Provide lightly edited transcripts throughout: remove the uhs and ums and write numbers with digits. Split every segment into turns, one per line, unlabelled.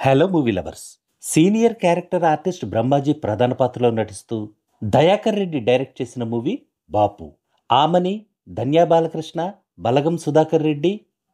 Hello movie lovers. Senior character artist Brahmaji ప్రధాన పాత్రలో నటిస్తూ దయాకర్ రెడ్డి డైరెక్ట్ చేసిన మూవీ బాపు. ఆమని, ధన్యా బాలకృష్ణ, బలగం సుధాకర్ రెడ్డి,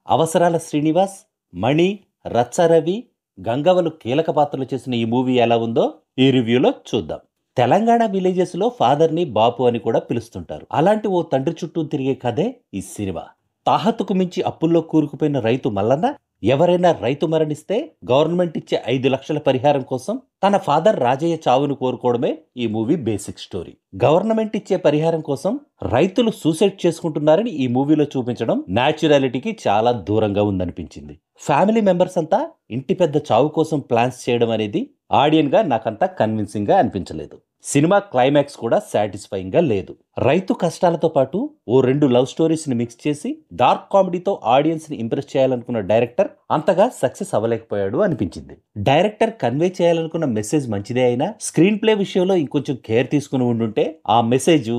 అవసరాల శ్రీనివాస్, మణి, రచ్చరవి, గంగవలు కీలక పాత్రలు చేసిన ఈ మూవీ ఎలా ఉందో ఈ రివ్యూలో చూద్దాం. తెలంగాణ విలేజెస్లో ఫాదర్ని బాపు అని కూడా పిలుస్తుంటారు. అలాంటి ఓ తండ్రి చుట్టూ తిరిగే కథే ఈ సినిమా. తాహతుకు మించి అప్పుల్లో కూరుకుపోయిన రైతు మల్లన్న ఎవరైనా రైతు మరణిస్తే గవర్నమెంట్ ఇచ్చే 5 లక్షల పరిహారం కోసం తన ఫాదర్ రాజయ్య చావును కోరుకోవడమే ఈ మూవీ బేసిక్ స్టోరీ. గవర్నమెంట్ ఇచ్చే పరిహారం కోసం రైతులు సూసైడ్ చేసుకుంటున్నారని ఈ మూవీలో చూపించడం న్యాచురాలిటీకి చాలా దూరంగా ఉందనిపించింది. ఫ్యామిలీ మెంబర్స్ అంతా ఇంటి పెద్ద చావు కోసం ప్లాన్స్ చేయడం అనేది ఆడియన్ గా నాకంతా కన్విన్సింగ్ గా అనిపించలేదు. సినిమా క్లైమాక్స్ కూడా సాటిస్ఫైయింగ్ గా లేదు. రైతు కష్టాలతో పాటు ఓ 2 లవ్ స్టోరీస్ ని మిక్స్ చేసి డార్క్ కామెడీతో ఆడియన్స్ ని ఇంప్రెస్ చేయాలనుకున్న డైరెక్టర్ అంతగా సక్సెస్ అవ్వలేకపోయాడు అనిపించింది. డైరెక్టర్ కన్వే చేయాలనుకున్న మెసేజ్ మంచిదే అయినా స్క్రీన్ ప్లే విషయంలో ఇంకొంచెం కేర్ తీసుకుని ఉండుంటే ఆ మెసేజ్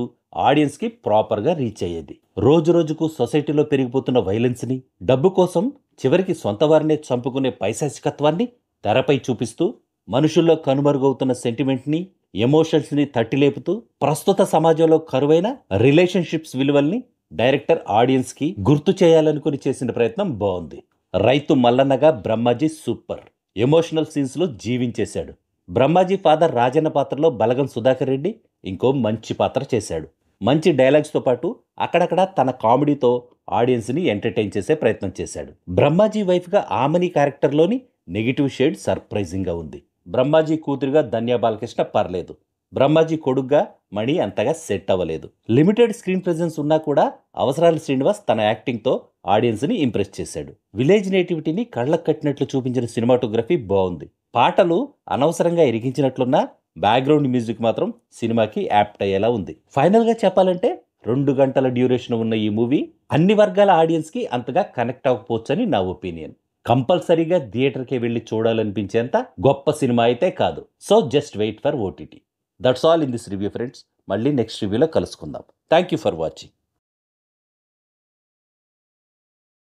ఆడియన్స్ కి ప్రాపర్ గా రీచ్ అయ్యేది. రోజు రోజుకు సొసైటీలో పెరిగిపోతున్న వైలెన్స్ ని, డబ్బు కోసం చివరికి సొంత వారినే చంపుకునే పైశాచికత్వాన్ని తెరపై చూపిస్తూ మనుషుల్లో కనుమరుగవుతున్న సెంటిమెంట్ని, ఎమోషన్స్ని తట్టిలేపుతూ ప్రస్తుత సమాజంలో కరువైన రిలేషన్షిప్స్ విలువల్ని డైరెక్టర్ ఆడియన్స్కి గుర్తు చేయాలనుకుని చేసిన ప్రయత్నం బాగుంది. రైతు మల్లన్నగా బ్రహ్మాజీ సూపర్. ఎమోషనల్ సీన్స్లో జీవించేశాడు. బ్రహ్మాజీ ఫాదర్ రాజన్న పాత్రలో బలగం సుధాకర్ రెడ్డి ఇంకో మంచి పాత్ర చేశాడు. మంచి డైలాగ్స్తో పాటు అక్కడక్కడ తన కామెడీతో ఆడియన్స్ని ఎంటర్టైన్ చేసే ప్రయత్నం చేశాడు. బ్రహ్మాజీ వైఫ్గా ఆమని క్యారెక్టర్లోని నెగిటివ్ షేడ్ సర్ప్రైజింగ్గా ఉంది. బ్రహ్మాజీ కూతురుగా ధన్యా బాలకృష్ణ పర్లేదు. బ్రహ్మాజీ కొడుగ్గా మణి అంతగా సెట్ అవ్వలేదు. లిమిటెడ్ స్క్రీన్ ప్రెజెన్స్ ఉన్నా కూడా అవసరాల శ్రీనివాస్ తన యాక్టింగ్తో ఆడియన్స్ని ఇంప్రెస్ చేశాడు. విలేజ్ నేటివిటీని కళ్ళకు కట్టినట్లు చూపించిన సినిమాటోగ్రఫీ బాగుంది. పాటలు అనవసరంగా ఇరిగించినట్లున్నా బ్యాక్గ్రౌండ్ మ్యూజిక్ మాత్రం సినిమాకి యాప్ట్ అయ్యేలా ఉంది. ఫైనల్గా చెప్పాలంటే 2 గంటల డ్యూరేషన్ ఉన్న ఈ మూవీ అన్ని వర్గాల ఆడియన్స్కి అంతగా కనెక్ట్ అవ్వకపోవచ్చని నా ఒపీనియన్. కంపల్సరీగా థియేటర్కి వెళ్ళి చూడాలనిపించేంత గొప్ప సినిమా అయితే కాదు. So just wait for OTT. That's all in this review friends. మళ్ళీ నెక్స్ట్ రివ్యూలో కలుసుకుందాం. Thank you for watching.